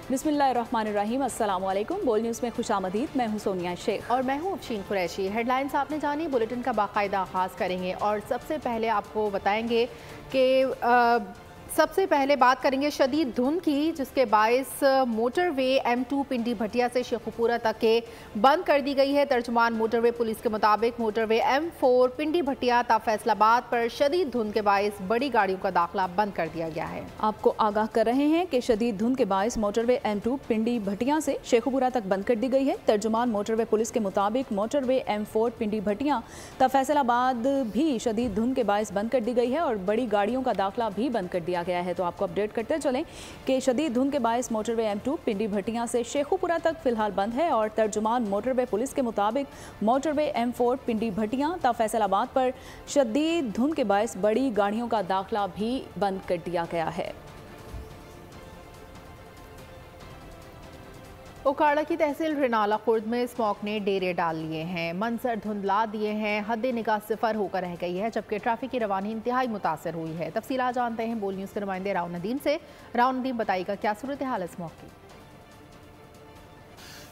बिस्मिल्लाहिर्रहमानिर्रहीम, अस्सलाम वालेकुम। बोल न्यूज़ में खुशामदीद। मैं हूं सोनिया शेख और मैं हूं अफशीन कुरैशी। हेडलाइंस आपने जानी, बुलेटिन का बाकायदा आगाज़ करेंगे और सबसे पहले आपको बताएंगे कि सबसे पहले बात करेंगे शदीद धुंध की, जिसके बायस मोटरवे M2 पिंडी भटिया से शेखुपुरा तक के बंद कर दी गई है। तर्जुमान मोटरवे पुलिस के मुताबिक मोटरवे M4 पिंडी भटिया ता फैसलाबाद पर शदीद धुंध के बायस बड़ी गाड़ियों का दाखिला बंद कर दिया गया है। आपको आगाह कर रहे हैं कि शदीद धुंध के बायस मोटरवे M2 पिंडी भटिया से शेखुपुरा तक बंद कर दी गई है। तर्जुमान मोटरवे पुलिस के मुताबिक मोटरवे M4 पिंडी भटिया ता फैसलाबाद भी शदीद धुंध के बायस बंद कर दी गई है और बड़ी गाड़ियों का दाखिला भी बंद कर दिया गया है। तो आपको अपडेट करते चलें कि शदीद धुंध के बायस मोटरवे M2 पिंडी भटिया से शेखुपुरा तक फिलहाल बंद है और तर्जुमान मोटरवे पुलिस के मुताबिक मोटरवे M4 पिंडी भटिया ता फैसलाबाद पर शदीद धुंध के बायस बड़ी गाड़ियों का दाखिला भी बंद कर दिया गया है। उकाड़ा की तहसील रिनाला खुर्द में स्मॉग ने डेरे डाल लिए हैं, मंजर धुंधला दिए हैं, हद निगाह सिफर होकर रह गई है, जबकि ट्रैफिक की रवानी इंतहाई मुतासर हुई है। तफसीलात जानते हैं बोल न्यूज़ के नुमाइंदे राव नदीम से। राव नदीम, बताइएगा क्या सूरत हाल है स्मॉग की?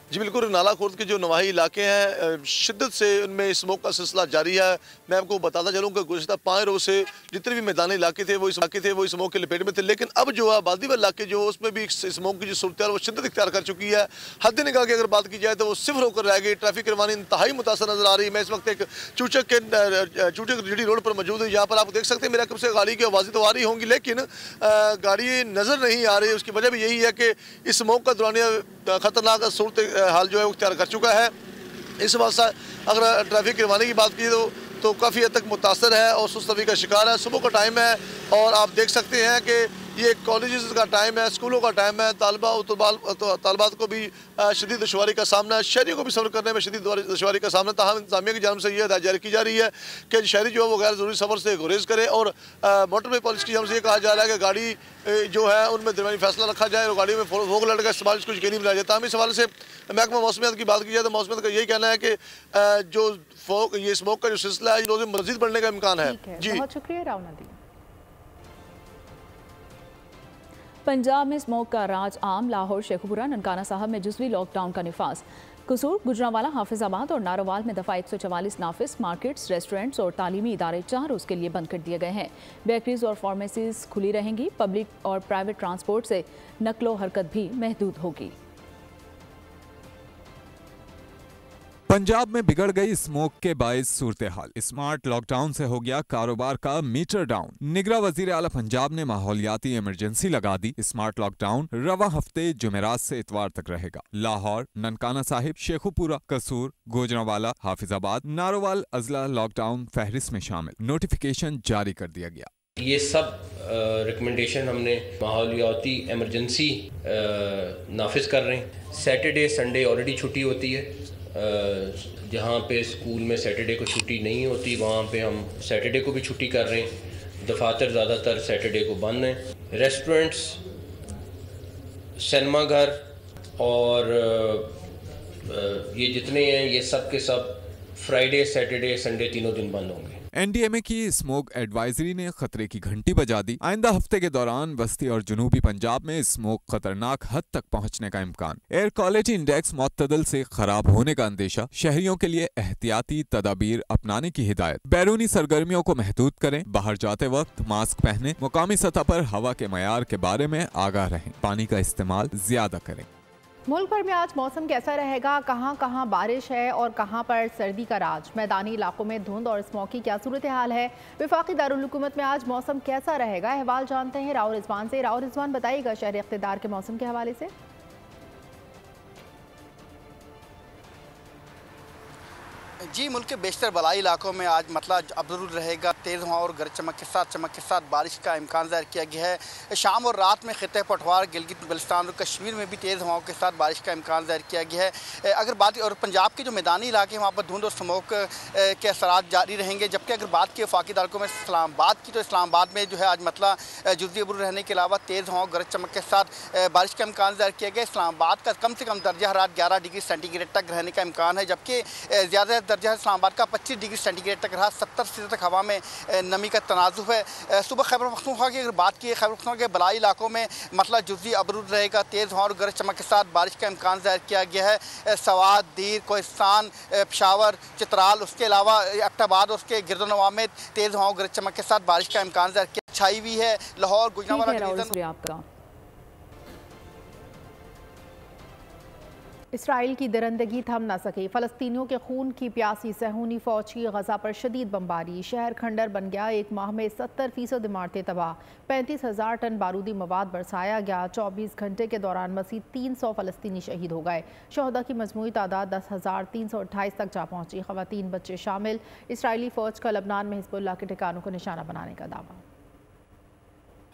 जी बिल्कुल, नाला खुर्द के जो नवाही इलाके हैं शिद्दत से उनमें स्मोक का सिलसिला जारी है। मैं आपको बताता चलूँ कि गुज़श्ता 5 रोज़ से जितने भी मैदानी इलाके थे वो स्मोक के लपेट में थे, लेकिन अब जो है आबादी वाले इलाके जो उसमें भी स्मोक की जो सूरत है वो शिद्दत इख्तियार कर चुकी है। हद निगाह की अगर बात की जाए तो वो सिफर होकर रह गई। ट्रैफिक रवानी इंतहाई मुतासर नजर आ रही है। मैं इस वक्त एक चूचक जीडी रोड पर मौजूद हूँ। यहाँ पर आप देख सकते हैं मेरा कब से गाड़ी की आवाज़ें तो आ रही होंगी, लेकिन गाड़ी नज़र नहीं आ रही। उसकी वजह भी यही है कि इस स्मोक का दौरानिया खतरनाक सूरत हाल जो है वो इख्तियार कर चुका है। इस वास्ते अगर ट्रैफिक रवानी की बात की तो काफ़ी हद तक मुतासर है और सुस्तगी का शिकार है। सुबह का टाइम है और आप देख सकते हैं कि ये कॉलेजेस का टाइम है, स्कूलों का टाइम है। तालबात को भी शदीद दुश्वारी का सामना है, शहरियों को भी सफ़र करने में शदीद दुश्वारी का सामना। ताहम इंतजामिया की जानब से यह हदायत जारी की जा रही है कि शहरी जो है वो गैर ज़रूरी सफ़र से गुरेज करे और मोटरवे पुलिस की जानब से ये कहा जा रहा है कि गाड़ी जो है उनमें दरमियानी फैसला रखा जाए और गाड़ी में फोक लाइट का इस्तेमाल इसको यकीनी बनाया जाए। ताहम इस हवाले से महकमा मौसमियात की बात की जाए तो मौसमियात का यही कहना है कि जो ये स्मोक का जो सिलसिला है ये मज़ीद बढ़ने का इम्कान है। जी, बहुत शुक्रिया राव नदीम। पंजाब में स्मोक का राज आम। लाहौर, शेखुपुरा, ननकाना साहब में जुज़वी लॉकडाउन का निफाज। कसूर, गुजरांवाला, हाफिजाबाद और नारोवाल में दफ़ा 144 नाफिस मार्केट्स, रेस्टोरेंट्स और तालीमी इदारे 4 रोज़ के लिए बंद कर दिए गए हैं। बेकरीज और फार्मेसीज खुली रहेंगी। पब्लिक और प्राइवेट ट्रांसपोर्ट से नकलो हरकत भी महदूद होगी। पंजाब में बिगड़ गई स्मोक के बायस सूरत हाल। स्मार्ट लॉकडाउन से हो गया कारोबार का मीटर डाउन। निगरान वजीर आला पंजाब ने माहौलियाती इमरजेंसी लगा दी। स्मार्ट लॉकडाउन रवा हफ्ते जुमेरात से इतवार तक रहेगा। लाहौर, ननकाना साहिब, शेखुपुरा, कसूर, गुजरांवाला, हाफिजाबाद, नारोवाल अजला लॉकडाउन फहरिस्त में शामिल। नोटिफिकेशन जारी कर दिया गया। ये सब रिकमेंडेशन हमने माहौलियाती एमरजेंसी नाफिज कर रहे हैं। सैटरडे संडे ऑलरेडी छुट्टी होती है। जहाँ पे स्कूल में सैटरडे को छुट्टी नहीं होती वहाँ पे हम सैटरडे को भी छुट्टी कर रहे हैं। दफातर ज़्यादातर सैटरडे को बंद हैं। रेस्टोरेंट्स, सिनेमा घर और ये जितने हैं ये सब के सब फ्राइडे, सैटरडे, संडे तीनों दिन बंद होंगे। NDMA की स्मोक एडवाइजरी ने खतरे की घंटी बजा दी। आइंदा हफ्ते के दौरान वस्ती और जनूबी पंजाब में स्मोक खतरनाक हद तक पहुंचने का इम्कान। एयर क्वालिटी इंडेक्स मुअत्तदल से खराब होने का अंदेशा। शहरियों के लिए एहतियाती तदाबीर अपनाने की हिदायत। बैरूनी सरगर्मियों को महदूद करें। बाहर जाते वक्त मास्क पहने। मुकामी सतह पर हवा के मयार के बारे में आगाह रहें। पानी का इस्तेमाल ज्यादा करें। मुल्क भर में आज मौसम कैसा रहेगा, कहां कहां बारिश है और कहां पर सर्दी का राज। मैदानी इलाकों में धुंध और स्मॉग की क्या सूरत हाल है। वफाकी दारुल हुकूमत में आज मौसम कैसा रहेगा, अहवाल जानते हैं राव रिजवान से। राव रिजवान, बताइएगा शहर इख्तिदार के मौसम के हवाले से। जी, मुल्क के बेशतर बलाई इलाकों में आज मतला अब्दुल रहेगा। तेज़ हवा और गरज चमक के साथ बारिश का इम्कान ज़ाहिर किया गया है। शाम और रात में खित्ते पठवार, गिलगित बल्तिस्तान और कश्मीर में भी तेज़ हवाओं के साथ बारिश का इम्कान ज़ाहिर किया गया है। अगर बात और पंजाब के जो मैदानी इलाके हैं वहाँ पर धुंध और स्मोक के असरात जारी रहेंगे। जबकि अगर बात की वफाकी इलाकों में इस्लामाबाद की, तो इस्लामाबाद में जो है आज मतला जुज़वी अब्दुल रहने के अलावा तेज़ हवाओं गरज चमक के साथ बारिश का इम्कान ज़ाहिर किया गया। इस्लामाबाद का कम से कम दर्जा हरारत 11 डिग्री सेंटीग्रेड तक रहने का इम्कान है, जबकि ज़्यादा दर्जा है इस्लामाबाद का 25 डिग्री सेंटीग्रेड तक रहा। 70% तक हवा में नमी का तनाजुब है। सुबह खैबर पख्तूनख्वा की अगर बात की, खैबर पख्तूनख्वा के बलाई इलाकों में मतलब जुज़ी अबरूद रहेगा। तेज़ हवा और गरज चमक के साथ बारिश का इम्कान ज़ाहिर किया गया है। सवात, दीर, कोहिस्तान, पेशावर, चित्राल, उसके अलावा एबटाबाद और उसके गिरदोनवा में तेज़ हवा और गरज चमक के साथ बारिश का इम्कान ज़ाहिर किया। छाई हुई है लाहौर, गुजरांवाला। इसराइल की दरंदगी थम न सकी। फ़लस्तीनियों के खून की प्यासी सहूनी फ़ौज की गज़ा पर शदीद बमबारी। शहर खंडर बन गया। एक माह में 70% इमारतें तबाह। 35,000 टन बारूदी मवाद बरसाया गया। 24 घंटे के दौरान मज़ीद 300 फ़लस्तीनी शहीद हो गए। शहदा की मजमूई तादाद 10,328 तक जा पहुँची। ख़वातीन, बच्चे शामिल। इसराइली फ़ौज का लबनान में हिज़्बुल्लाह के ठिकानों को निशाना बनाने का दावा।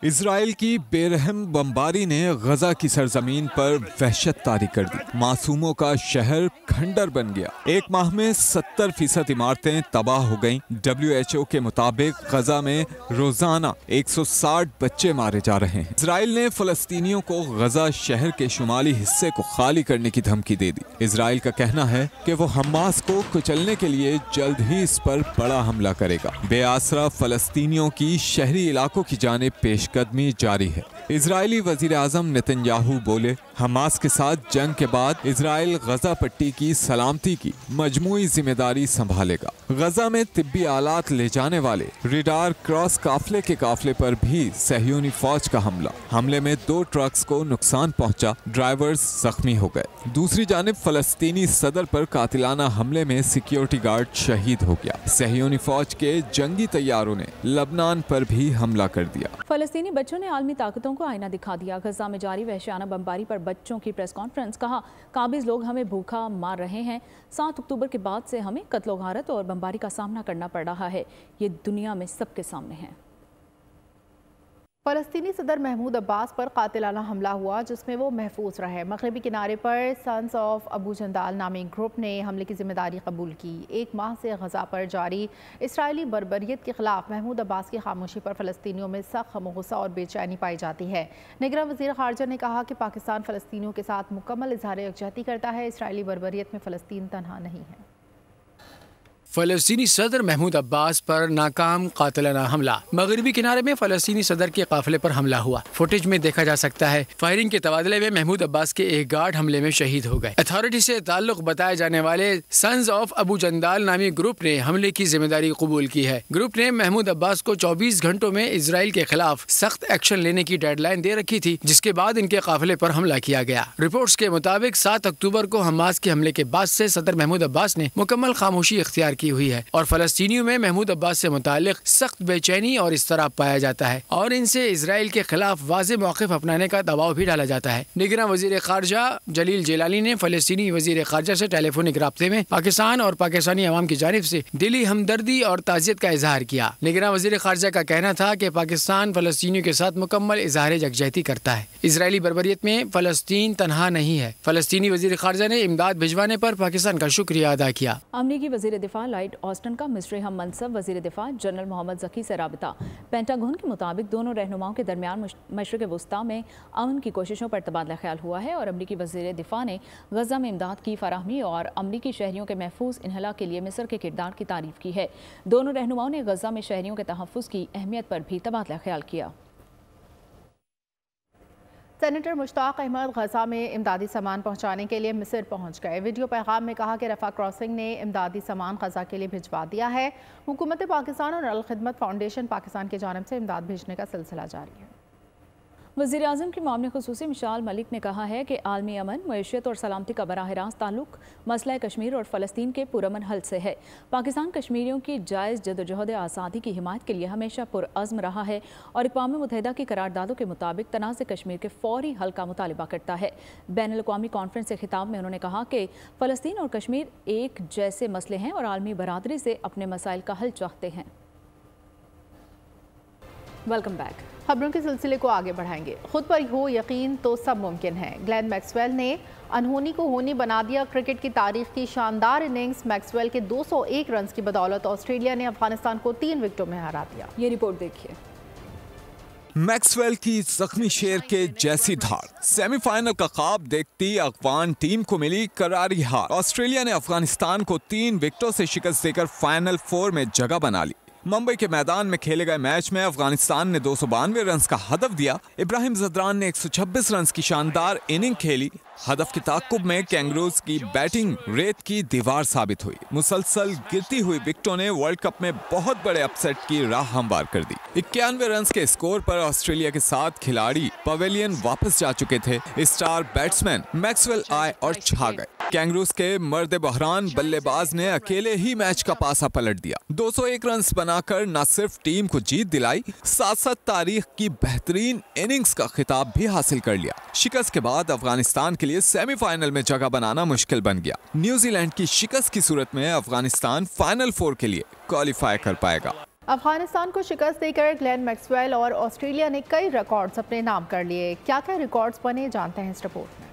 इजराइल की बेरहम बमबारी ने गजा की सरजमीन पर वहशत तारी कर दी। मासूमों का शहर खंडर बन गया। एक माह में 70% इमारतें तबाह हो गईं। WHO के मुताबिक गजा में रोजाना 160 बच्चे मारे जा रहे हैं। इजराइल ने फलस्तीनियों को गजा शहर के शुमाली हिस्से को खाली करने की धमकी दे दी। इजराइल का कहना है कि वो हमास को कुचलने के लिए जल्द ही इस पर बड़ा हमला करेगा। बेआसरा फलस्तीनियों की शहरी इलाकों की जानिब पेशकदमी जारी है। इजरायली वजीर आजम नेतन्याहू बोले, हमास के साथ जंग के बाद इजराइल गजा पट्टी की सलामती की मजमूई जिम्मेदारी संभालेगा। गजा में तिब्बी आलात ले जाने वाले रिडार क्रॉस काफले के काफले पर भी सहयूनी फौज का हमले में 2 ट्रक्स को नुकसान पहुंचा। ड्राइवर्स जख्मी हो गए। दूसरी जानिब फलस्तीनी सदर पर कातिलाना हमले में सिक्योरिटी गार्ड शहीद हो गया। सहयूनी फौज के जंगी तैयारों ने लबनान पर भी हमला कर दिया। फलस्तीनी बच्चों ने आलमी ताकतों को आईना दिखा दिया। गजा में जारी वहशियाना बमबारी पर बच्चों की प्रेस कॉन्फ्रेंस। कहा, काबिज लोग हमें भूखा मार रहे हैं। 7 अक्टूबर के बाद से हमें कत्लो गारत और बमबारी का सामना करना पड़ रहा है। ये दुनिया में सबके सामने है। फ़लस्तीनी सदर महमूद अब्बास पर कातिलाना हमला हुआ, जिसमें वो महफूज रहे। मगरबी किनारे पर सन्स ऑफ अबू जंदाल नामी ग्रुप ने हमले की जिम्मेदारी कबूल की। एक माह से गजा पर जारी इसराइली बर्बरियत के खिलाफ महमूद अब्बास की खामोशी पर फ़लस्तीनियों में सख्त गुस्सा और बेचैनी पाई जाती है। निगरान वज़ीर ख़ारजा ने कहा कि पाकिस्तान फ़लस्तीनियों के साथ मुकम्मल इज़हार यकजहती करता है। इसराइली बर्बरियत में फ़लस्तीन तनहा नहीं है। फ़लस्तीनी सदर महमूद अब्बास पर नाकाम कातिलाना हमला। मगरबी किनारे में फ़लस्तीनी सदर के काफिले पर हमला हुआ। फुटेज में देखा जा सकता है फायरिंग के तबादले में महमूद अब्बास के एक गार्ड हमले में शहीद हो गए। अथॉरिटी से ताल्लुक बताए जाने वाले सन्स ऑफ अबू जंदाल नामी ग्रुप ने हमले की जिम्मेदारी कबूल की है। ग्रुप ने महमूद अब्बास को 24 घंटों में इसराइल के खिलाफ सख्त एक्शन लेने की डेडलाइन दे रखी थी, जिसके बाद इनके काफिले पर हमला किया गया। रिपोर्ट्स के मुताबिक 7 अक्टूबर को हमास के हमले के बाद से सदर महमूद अब्बास ने मुकम्मल खामोशी इख्तियार की हुई है और फलस्तीनियों में महमूद अब्बास से मुतालिक सख्त बेचैनी और इस्तराब पाया जाता है और इनसे इसराइल के खिलाफ वाज़े मौक़िफ़ अपनाने का दबाव भी डाला जाता है। निगरान वज़ीर ख़ारजा जलील जेलानी ने फ़लस्तीनी वज़ीर ख़ारजा से टेलीफोनिक राब्ते में पाकिस्तान और पाकिस्तानी अवाम की जानिब से दिली हमदर्दी और ताज़ियत का इजहार किया। निगरान वज़ीर ख़ारजा का कहना था कि पाकिस्तान फ़लस्तीनियों के साथ मुकम्मल इजहार यकजहती करता है। इसराइली बर्बरियत में फ़लस्तीन तनहा नहीं है। फ़लस्तीनी वज़ीर ख़ारजा ने इमदाद भिजवाने पर पाकिस्तान का शुक्रिया अदा किया। अमरीकी वज़ीर दिफा लाइट ऑस्टन का मिस्र हम मनसब वज़ीर दिफा जनरल मोहम्मद ज़की से राबिता। पेंटागन के मुताबिक दोनों रहनुमाओं के दरमियान मशरिक़ वस्ता में अमन की कोशिशों पर तबादला ख्याल हुआ है और अमरीकी वज़ीर दिफा ने गज़ा में इमदाद की फराहमी और अमरीकी शहरियों के महफूज इन्हला के लिए मिस्र के किरदार की तारीफ की है। दोनों रहनुमाओं ने गज़ा में शहरियों के तहफ़्फ़ुज़ की अहमियत पर भी तबादला ख्याल किया। सेनेटर मुश्ताक अहमद गजा में इमदादी सामान पहुंचाने के लिए मिस्र पहुंच गए। वीडियो पैगाम में कहा कि रफ़ा क्रॉसिंग ने इमदादी सामान गजा के लिए भिजवा दिया है। हुकूमत पाकिस्तान और अल खिदमत फाउंडेशन पाकिस्तान की जानिब से इमदाद भेजने का सिलसिला जारी है। वज़ीर आज़म के मामले खुसूसी मिशाल मलिक ने कहा है कि आलमी अमन, मईशत और सलामती का बराह रास्त ताल्लुक मसला कश्मीर और फ़लस्तीन के पुरअमन हल से है। पाकिस्तान कश्मीरियों की जायज़ जदोजहद आज़ादी की हिमायत के लिए हमेशा पुरअज़्म रहा है और अक़वाम मुत्तहिदा की करारदादों के मुताबिक तनाज़ कश्मीर के फ़ौरी हल का मुतालबा करता है। बैनुल-अक़वामी कॉन्फ्रेंस से खिताब में उन्होंने कहा कि फ़लस्तीन और कश्मीर एक जैसे मसले हैं और आलमी बरादरी से अपने मसाइल का हल चाहते हैं। Welcome back. खबरों के सिलसिले को आगे बढ़ाएंगे। खुद पर हो यकीन तो सब मुमकिन है। ग्लेन मैक्सवेल ने अनहोनी को होनी बना दिया। क्रिकेट की तारीख की शानदार इनिंग्स मैक्सवेल के 201 रन की बदौलत ऑस्ट्रेलिया ने अफगानिस्तान को 3 विकेटों में हरा दिया। ये रिपोर्ट देखिए। मैक्सवेल की जख्मी शेर के जैसी धार, सेमीफाइनल का ख्वाब देखती अफगान टीम को मिली करारी हार। ऑस्ट्रेलिया ने अफगानिस्तान को 3 विकेटों से शिकस्त देकर फाइनल 4 में जगह बना ली। मुंबई के मैदान में खेले गए मैच में अफगानिस्तान ने 292 रन का हदफ दिया। इब्राहिम जदरान ने 126 रन की शानदार इनिंग खेली। हदफ की ताकुब में कैंगरूज की बैटिंग रेत की दीवार साबित हुई। मुसलसल गिरती हुई विकेटों ने वर्ल्ड कप में बहुत बड़े अपसेट की राह हमवार कर दी। 91 रन के स्कोर पर ऑस्ट्रेलिया के 7 खिलाड़ी पवेलियन वापस जा चुके थे। स्टार बैट्समैन मैक्सवेल आए और छा गए। कैंगरूज के मर्द बहरान बल्लेबाज ने अकेले ही मैच का पासा पलट दिया। 201 रन बनाकर न सिर्फ टीम को जीत दिलाई, साथ साथ तारीख की बेहतरीन इनिंग्स का खिताब भी हासिल कर लिया। शिकस्त के बाद अफगानिस्तान के लिए सेमीफाइनल में जगह बनाना मुश्किल बन गया। न्यूजीलैंड की शिकस्त की सूरत में अफगानिस्तान फाइनल 4 के लिए क्वालिफाई कर पाएगा। अफगानिस्तान को शिकस्त देकर ग्लेन मैक्सवेल और ऑस्ट्रेलिया ने कई रिकॉर्ड्स अपने नाम कर लिए। क्या क्या रिकॉर्ड्स बने, जानते हैं इस रिपोर्ट में।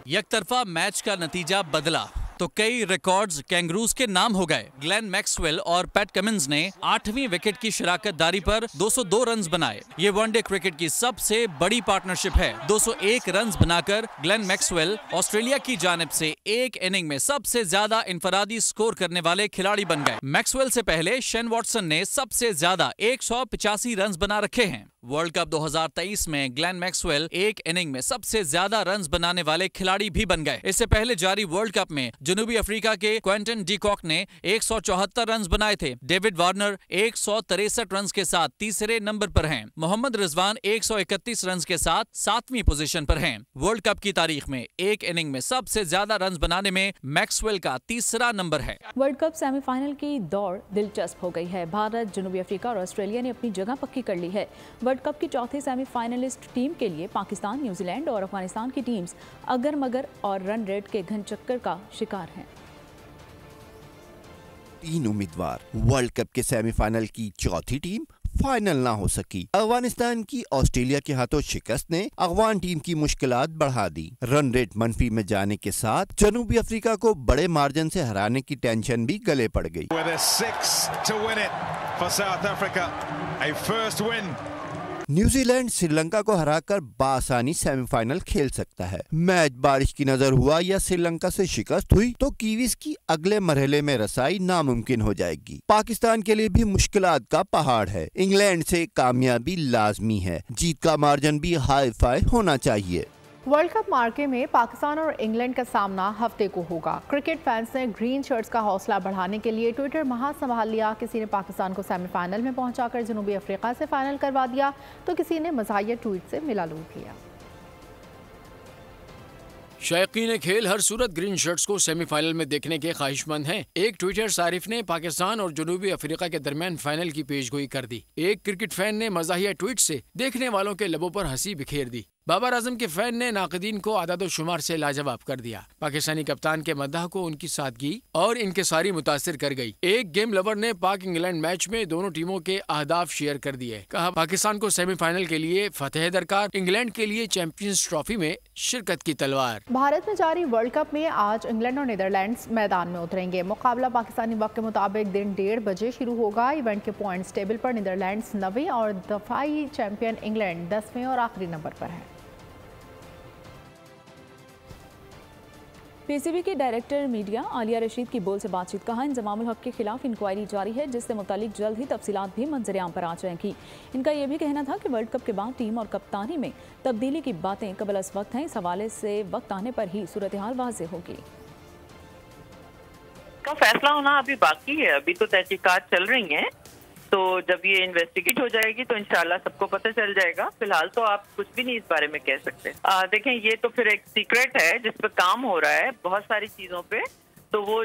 एकतरफा मैच का नतीजा बदला तो कई रिकॉर्ड्स कैंगरूज के नाम हो गए। ग्लेन मैक्सवेल और पैट कमिंस ने 8वीं विकेट की शराकतदारी पर 202 रन बनाए। ये वनडे क्रिकेट की सबसे बड़ी पार्टनरशिप है। 201 रन बनाकर ग्लेन मैक्सवेल ऑस्ट्रेलिया की जानिब से एक इनिंग में सबसे ज्यादा इनफरादी स्कोर करने वाले खिलाड़ी बन गए। मैक्सवेल से पहले शेन वॉटसन ने सबसे ज्यादा 185 रन बना रखे हैं। वर्ल्ड कप 2023 में ग्लेन मैक्सवेल एक इनिंग में सबसे ज्यादा रन बनाने वाले खिलाड़ी भी बन गए। इससे पहले जारी वर्ल्ड कप में जनूबी अफ्रीका के क्विंटन डी कॉक ने 174 रन बनाए थे। डेविड वार्नर 163 रन के साथ तीसरे नंबर पर हैं। मोहम्मद रिजवान 131 रन के साथ 7वीं पोजीशन पर हैं। वर्ल्ड कप की तारीख में एक इनिंग में सबसे ज्यादा रन बनाने में मैक्सवेल का तीसरा नंबर है। वर्ल्ड कप सेमीफाइनल की दौड़ दिलचस्प हो गई है। भारत, जनूबी अफ्रीका और ऑस्ट्रेलिया ने अपनी जगह पक्की कर ली है। वर्ल्ड कप की चौथी सेमीफाइनलिस्ट टीम के लिए पाकिस्तान, न्यूजीलैंड और अफगानिस्तान की टीम्स अगर मगर और रन रेट के घन चक्कर का शिकार हैं। 3 उम्मीदवार वर्ल्ड कप के सेमीफाइनल की चौथी टीम फाइनल ना हो सकी। अफगानिस्तान की ऑस्ट्रेलिया के हाथों शिकस्त ने अफगान टीम की मुश्किलात बढ़ा दी। रन रेट मनफी में जाने के साथ जनूबी अफ्रीका को बड़े मार्जिन से हराने की टेंशन भी गले पड़ गई। न्यूजीलैंड श्रीलंका को हराकर बासानी सेमीफाइनल खेल सकता है। मैच बारिश की नजर हुआ या श्रीलंका से शिकस्त हुई तो कीवीज की अगले मरहले में रसाई नामुमकिन हो जाएगी। पाकिस्तान के लिए भी मुश्किलात का पहाड़ है। इंग्लैंड से कामयाबी लाजमी है। जीत का मार्जिन भी हाई फाई होना चाहिए। वर्ल्ड कप मार्के में पाकिस्तान और इंग्लैंड का सामना हफ्ते को होगा। क्रिकेट फैंस ने ग्रीन शर्ट्स का हौसला बढ़ाने के लिए ट्विटर महा संभाल लिया। किसी ने पाकिस्तान को सेमीफाइनल में पहुंचाकर जनूबी अफ्रीका से फाइनल करवा दिया तो किसी ने मज़ाहिया ट्वीट से मिला लूट लिया। शायकीन खेल हर सूरत ग्रीन शर्ट्स को सेमीफाइनल में देखने के ख्वाहिशमंद हैं। एक ट्विटर सारिफ ने पाकिस्तान और जनूबी अफ्रीका के दरमियान फाइनल की पेशगोई कर दी। एक क्रिकेट फैन ने मज़ाहिया ट्वीट से देखने वालों के लबों पर हंसी बिखेर दी। बाबर आजम के फैन ने नाक़दीन को आदाद शुमार से लाजवाब कर दिया। पाकिस्तानी कप्तान के मद्दाह को उनकी सादगी और इनकिसारी मुतासिर कर गई। एक गेम लवर ने पाक इंग्लैंड मैच में दोनों टीमों के अहदाफ शेयर कर दिए। कहा पाकिस्तान को सेमीफाइनल के लिए फतेह दरकार, इंग्लैंड के लिए चैंपियंस ट्रॉफी में शिरकत की तलवार। भारत में जारी वर्ल्ड कप में आज इंग्लैंड और नीदरलैंड्स मैदान में उतरेंगे। मुकाबला पाकिस्तानी वक्त के मुताबिक दिन 1:30 बजे शुरू होगा। इवेंट के पॉइंट्स टेबल पर नीदरलैंड्स 9वें और दफाई चैंपियन इंग्लैंड 10वें और आखिरी नंबर पर है। पीसीबी के डायरेक्टर मीडिया आलिया रशीद की बोल से बातचीत। कहा इंजमामुल हक के खिलाफ इंक्वायरी जारी है जिससे मुतालिक जल्द ही तफसीलात भी मंजर-ए-आम पर आ जाएंगी। इनका यह भी कहना था कि वर्ल्ड कप के बाद टीम और कप्तानी में तब्दीली की बातें कबल अस वक्त हैं। इस हवाले से वक्त आने पर ही सूरत हाल वाज़ेह होगी। का फैसला होना अभी बाकी है। अभी तो तहकीकात चल रही हैं, तो जब ये इन्वेस्टिगेट हो जाएगी तो इंशाल्लाह सबको पता चल जाएगा। फिलहाल तो आप कुछ भी नहीं इस बारे में कह सकते। देखें, ये तो फिर एक सीक्रेट है जिस पे काम हो रहा है बहुत सारी चीजों पे। तो वो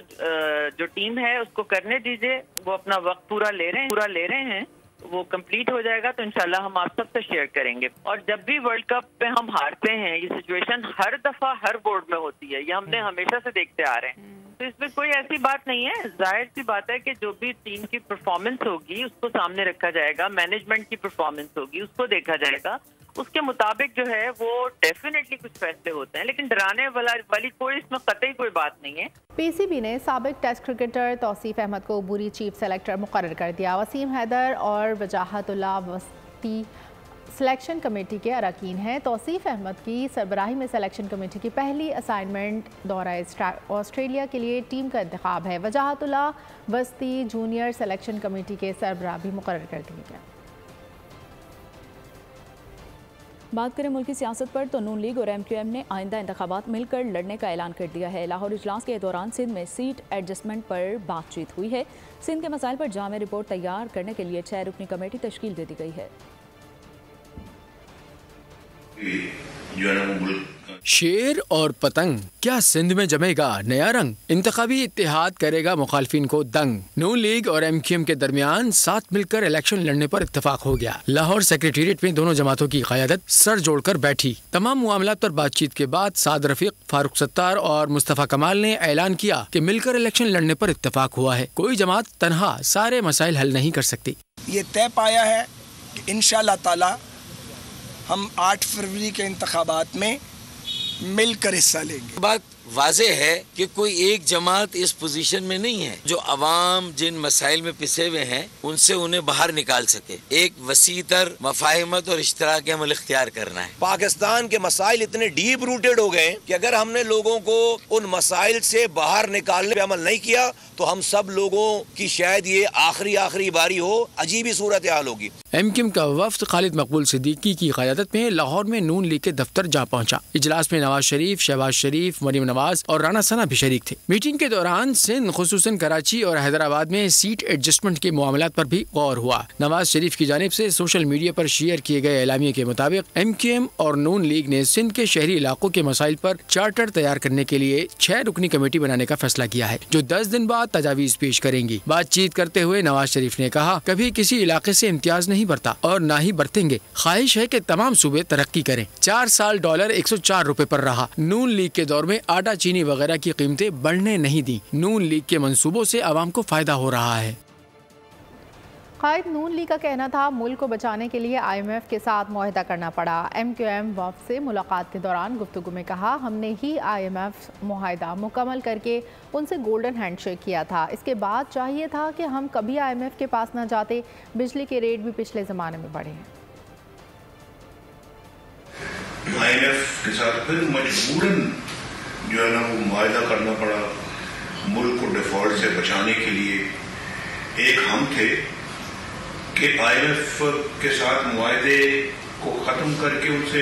जो टीम है उसको करने दीजिए। वो अपना वक्त पूरा ले रहे हैं। वो कंप्लीट हो जाएगा तो इंशाल्लाह हम आप सबसे शेयर करेंगे। और जब भी वर्ल्ड कप पे हम हारते हैं, ये सिचुएशन हर दफा हर बोर्ड में होती है। ये हमने हमेशा से देखते आ रहे हैं। तो इसमें कोई ऐसी बात नहीं है। जाहिर सी बात है कि जो भी टीम की परफॉर्मेंस होगी उसको सामने रखा जाएगा। मैनेजमेंट की परफॉर्मेंस होगी उसको देखा जाएगा। उसके मुताबिक जो है वो डेफिनेटली कुछ फैसले होते हैं, लेकिन डराने वाली कोई इसमें कतई कोई बात नहीं है। पीसीबी ने साबिक टेस्ट क्रिकेटर तौसीफ अहमद को अबूरी चीफ सेलेक्टर मुकर्रर कर दिया। वसीम हैदर और वजाहतुल्लाह वस्ती सिलेक्शन कमेटी के अरकान हैं। तौसीफ अहमद की सरबराही में सिलेक्शन कमेटी की पहली असाइनमेंट दौरा ऑस्ट्रेलिया के लिए टीम का इंतखाब है। वजाहतुल्लाह वस्ती जूनियर सिलेक्शन कमेटी के सरबराह भी मुकर्रर कर दिए गए। बात करें मुल्की सियासत पर तो नून लीग और MQM ने आइंदा इंतखाबात मिलकर लड़ने का ऐलान कर दिया है। लाहौर इजलास के दौरान सिंध में सीट एडजस्टमेंट पर बातचीत हुई है। सिंध के मसाइल पर जामे रिपोर्ट तैयार करने के लिए 6 रुकनी कमेटी तश्कील दे दी गई है। शेर और पतंग, क्या सिंध में जमेगा नया रंग? इंतखाबी इत्तेहाद करेगा मुखालफिन को दंग। नून लीग और MQM के दरमियान साथ मिलकर इलेक्शन लड़ने पर इत्तेफाक हो गया। लाहौर सेक्रेटेरिएट में दोनों जमातों की क़यादत सर जोड़कर बैठी। तमाम मामलात पर बातचीत के बाद साद रफीक, फारूक सत्तार और मुस्तफ़ा कमाल ने ऐलान किया कि मिलकर इलेक्शन लड़ने पर इत्तेफाक हुआ है। कोई जमात तनहा सारे मसाइल हल नहीं कर सकती। ये तय पाया है कि इंशाअल्लाह ताला हम 8 फरवरी के इंतखाबात में मिलकर हिस्सा लेंगे। बात वाज़ेह है कि कोई एक जमात इस पोजीशन में नहीं है जो अवाम जिन मसाइल में पिसे हुए हैं उनसे उन्हें बाहर निकाल सके। एक वसीतर मफाहिमत और इश्तराक अमल इख्तियार करना है। पाकिस्तान के मसाइल इतने डीप रूटेड हो गए कि अगर हमने लोगों को उन मसाइल से बाहर निकालने पे अमल नहीं किया तो हम सब लोगों की शायद ये आखिरी बारी हो, अजीब ही सूरत हाल होगी। MQM का वफ्द खालिद मकबूल सिद्दीकी की क़यादत में लाहौर में नून लीग के दफ्तर जा पहुंचा। इजलास में नवाज शरीफ, शहबाज शरीफ, मरीम नवाज और राना सना भी शरीक थे। मीटिंग के दौरान सिंध खुसूसन कराची और हैदराबाद में सीट एडजस्टमेंट के मामलात पर भी गौर हुआ। नवाज शरीफ की जानिब से सोशल मीडिया पर शेयर किए गए एलामिये के मुताबिक MQM और नून लीग ने सिंध के शहरी इलाकों के मसाइल पर चार्टर तैयार करने के लिए 6 रुकनी कमेटी बनाने का फैसला किया है, जो 10 दिन बाद तजावीज पेश करेंगी। बातचीत करते हुए नवाज शरीफ ने कहा, कभी किसी इलाके से इम्तियाज नहीं बरता और न ही बरतेंगे। ख्वाहिश है कि तमाम सूबे तरक्की करें। 4 साल डॉलर 104 रुपए पर रहा। नून लीग के दौर में आटा, चीनी वगैरह की कीमतें बढ़ने नहीं दी। नून लीग के मंसूबों से आवाम को फायदा हो रहा है। कायद नून लीग का कहना था मुल्क को बचाने के लिए IMF के साथ मुआहदा करना पड़ा। MQM वफ़द से मुलाकात के दौरान गुफ्तगू में कहा, हमने ही IMF मुआहदा मुकम्मल करके उनसे गोल्डन हैंडशेक किया था। इसके बाद चाहिए था कि हम कभी IMF के पास न जाते। बिजली के रेट भी पिछले ज़माने में बढ़े हैं। IMF के साथ फिर मजबूरन जो है ना वो मुआहदा करना पड़ा मुल्क को डिफॉल्ट से बचाने के लिए। एक हम थे कि IMF के साथ मुआहदे को ख़त्म करके उनसे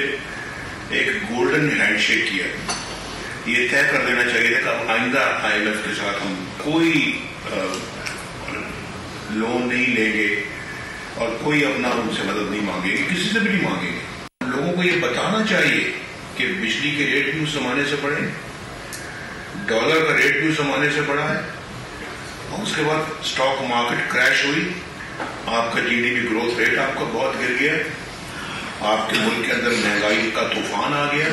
एक गोल्डन हैंडशेक किया। ये तय कर देना चाहिए था कि आइंदा IMF के साथ हम कोई लोन नहीं लेंगे और कोई अपना उनसे मदद नहीं मांगेंगे, किसी से भी नहीं मांगेंगे। लोगों को ये बताना चाहिए कि बिजली के रेट भी उस जमाने से बढ़े, डॉलर का रेट भी उस जमाने से बढ़ा है, और उसके बाद स्टॉक मार्केट क्रैश हुई, आपका GDP ग्रोथ रेट आपका बहुत गिर गया, आपके मुल्क के अंदर महंगाई का तूफान आ गया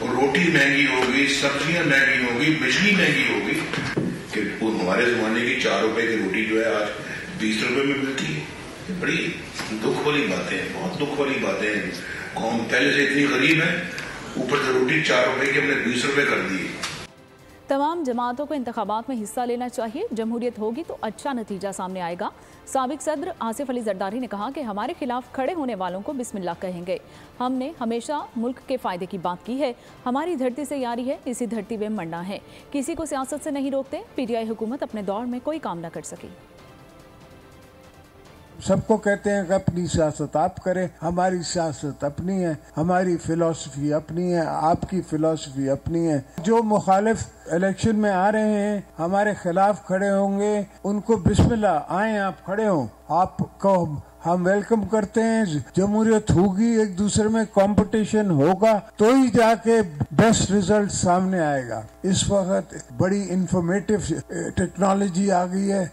और रोटी महंगी हो गई, सब्जियां महंगी हो गई, बिजली महंगी हो गई कि वो हमारे जमाने की 4 रुपए की रोटी जो है आज 20 रुपए में मिलती है। ये बड़ी दुख वाली बातें हैं, बहुत दुख वाली बातें हैं। कौम पहले से इतनी गरीब है, ऊपर से रोटी 4 रुपए की हमने 20 रुपए कर दी। तमाम जमातों को इंतखाबात में हिस्सा लेना चाहिए। जमहूरियत होगी तो अच्छा नतीजा सामने आएगा। साबिक सदर आसिफ अली जरदारी ने कहा कि हमारे खिलाफ खड़े होने वालों को बिस्मिल्लाह कहेंगे। हमने हमेशा मुल्क के फ़ायदे की बात की है। हमारी धरती से यारी है, इसी धरती में मरना है। किसी को सियासत से नहीं रोकते। PTI हुकूमत अपने दौर में कोई काम न कर सकी। सबको कहते हैं कि अपनी सियासत आप करें, हमारी सियासत अपनी है, हमारी फिलॉसफी अपनी है, आपकी फिलॉसफी अपनी है। जो मुखालिफ इलेक्शन में आ रहे हैं, हमारे खिलाफ खड़े होंगे, उनको बिस्मिल्लाह, आए आप खड़े हों, आपको हम वेलकम करते हैं। जमहूरियत होगी, एक दूसरे में कंपटीशन होगा तो ही जाके बेस्ट रिजल्ट सामने आएगा। इस वक्त बड़ी इंफॉर्मेटिव टेक्नोलॉजी आ गई है,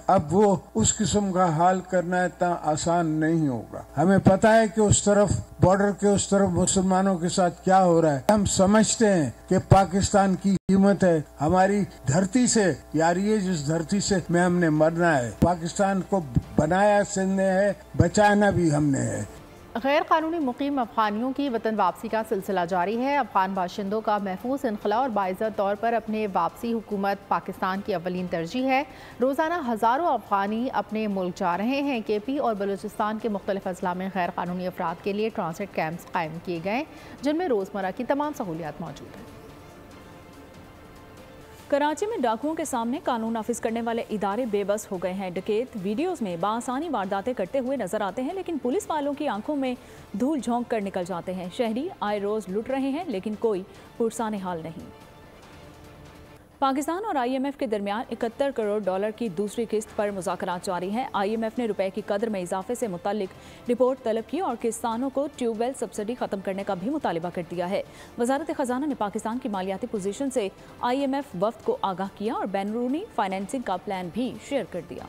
अब वो उस किस्म का हाल करना इतना आसान नहीं होगा। हमें पता है कि उस तरफ बॉर्डर के उस तरफ मुसलमानों के साथ क्या हो रहा है। हम समझते हैं कि पाकिस्तान की कीमत है हमारी धरती से यारी है, जिस धरती से में हमने मरना है। पाकिस्तान को बनाया सिंध ने है, बचाना भी हमने है। गैर कानूनी मुकीम अफगानियों की वतन वापसी का सिलसिला जारी है। अफगान बाशिंदों का महफूज इनखला और बाइज़्ज़त तौर पर अपने वापसी हुकूमत पाकिस्तान की अव्वलीन तरजीह है। रोज़ाना हज़ारों अफगानी अपने मुल्क जा रहे हैं। KP और बलूचिस्तान के मुख्तलिफ अजला में गैर कानूनी अफराद के लिए ट्रांसिट कैंप्स कायम किए गए, जिनमें रोज़मर्रा की तमाम सहूलियात मौजूद हैं। कराची में डाकुओं के सामने कानून नाफिज करने वाले इदारे बेबस हो गए हैं। डकैत वीडियोस में बासानी वारदातें करते हुए नजर आते हैं, लेकिन पुलिस वालों की आंखों में धूल झोंक कर निकल जाते हैं। शहरी आए रोज लुट रहे हैं, लेकिन कोई पुरसाने हाल नहीं। पाकिस्तान और IMF के दरमियान 71 करोड़ डॉलर की दूसरी किस्त पर मुज़ाकरात जारी हैं। IMF ने रुपए की कदर में इजाफे से मुतल्लिक रिपोर्ट तलब की और किसानों को ट्यूबवेल सब्सिडी खत्म करने का भी मुतालिबा कर दिया है। वजारत खजाना ने पाकिस्तान की मालियाती पोजीशन से IMF वफ्द को आगाह किया और बैनुनी फाइनेंसिंग का प्लान भी शेयर कर दिया।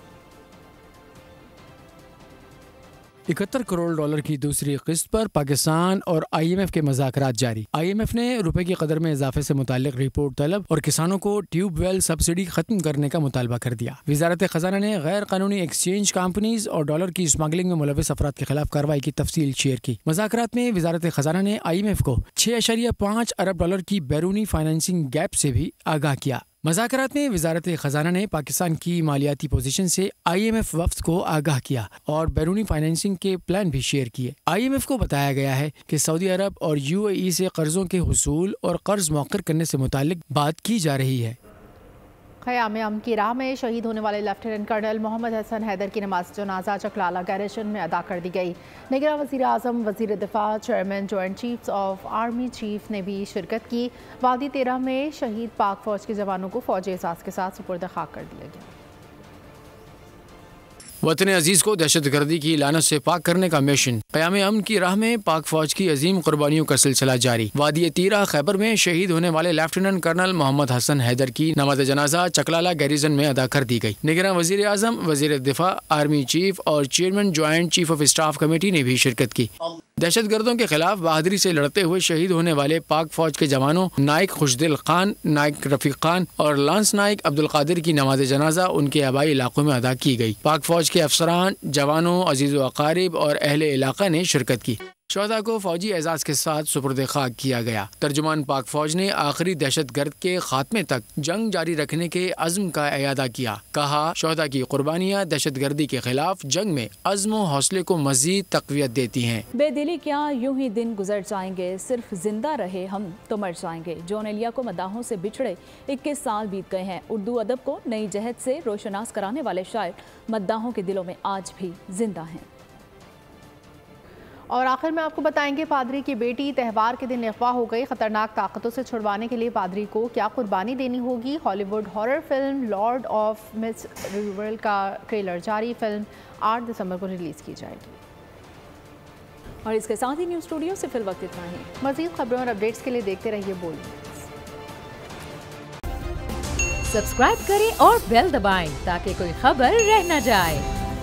71 करोड़ डॉलर की दूसरी किस्त पर पाकिस्तान और IMF के मुज़ाकरात जारी। IMF ने रुपए की कदर में इजाफे से मुताल्लिक रिपोर्ट तलब और किसानों को ट्यूबवेल सब्सिडी खत्म करने का मुतालबा कर दिया। वजारत खजाना ने गैर कानूनी एक्सचेंज कंपनीज और डॉलर की स्मगलिंग में मुलविस अफराद के खिलाफ कार्रवाई की तफसील शेयर की। मुज़ाकरात में वजारत खजाना ने IMF को 6.5 अरब डॉलर की बैरूनी फाइनेंसिंग गैप से भी आगाह किया। मुज़ाकरात में वजारत खजाना ने पाकिस्तान की मालियाती पोजीशन से IMF वफ्द को आगाह किया और बैरूनी फाइनेंसिंग के प्लान भी शेयर किए। IMF को बताया गया है कि सऊदी अरब और UAE से कर्जों के हुसूल और कर्ज मौखर करने से मुताल्लिक बात की जा रही है। क़याम अमन की राह में शहीद होने वाले लेफ्टिनेंट कर्नल मोहम्मद हसन हैदर की नमाज जनाजा चकलाला गैरेशन में अदा कर दी गई। निगरान वज़ीर आज़म, वज़ीर दिफा, chairman joint chiefs of army chief ने भी शिरकत की। वादी 13 में शहीद पाक फ़ौज के जवानों को फ़ौजी एहसास के साथ सुपुर्द खाक कर दिया गया। वतन अजीज़ को दहशत गर्दी की लानत से पाक करने का मिशन। क़याम अमन की राह में पाक फौज की अजीम कुर्बानियों का सिलसिला जारी। वादी तीरा खैबर में शहीद होने वाले लेफ्टिनेंट कर्नल मोहम्मद हसन हैदर की नमाज जनाजा चकलाला गैरिजन में अदा कर दी गई। निगरान वज़ीर आज़म, वज़ीर दिफा, आर्मी चीफ और chairman joint chief of staff committee ने भी शिरकत की। दहशत गर्दों के खिलाफ बहादुरी से लड़ते हुए शहीद होने वाले पाक फौज के जवानों नाइक खुशदिल खान, नाइक रफीक खान और लांस नाइक अब्दुल कादिर की नमाज जनाजा उनके आबाई इलाकों में अदा की गई। पाक फौज के अफसरान, जवानों, अजीज़ व अकारिब और अहले इलाका ने शिरकत की। शोहदा को फौजी एजाज के साथ सुपुर्द खाक किया गया। तर्जुमान पाक फौज ने आखिरी दहशत गर्द के खात्मे तक जंग जारी रखने के अज़्म का इयादा किया। कहा, शोहदा की कुर्बानियाँ दहशत गर्दी के खिलाफ जंग में अज़्म व हौसले को मजीद तक़वियत देती हैं। बेदिली क्या, यूं ही दिन गुजर जाएंगे, सिर्फ जिंदा रहे हम तो मर जाएंगे। जॉन एलिया को मदाहों से बिछड़े 21 साल बीत गए हैं। उर्दू अदब को नई जहत से रोशनास कराने वाले शायर मद्दाहों के दिलों में आज भी जिंदा हैं। और आखिर में आपको बताएंगे, पादरी की बेटी त्यौहार के दिन अगवा हो गई। खतरनाक ताकतों से छुड़वाने के लिए पादरी को क्या कुर्बानी देनी होगी। Hollywood horror film Lord of मिसरिवर्ल्ड का ट्रेलर जारी। फिल्म 8 दिसंबर को रिलीज की जाएगी। और इसके साथ ही न्यूज़ स्टूडियो से फिल वक्त इतना ही। मजीद खबरों और अपडेट्स के लिए देखते रहिए बोल। सब्सक्राइब करें और बेल दबाएं ताकि कोई खबर रह न जाए।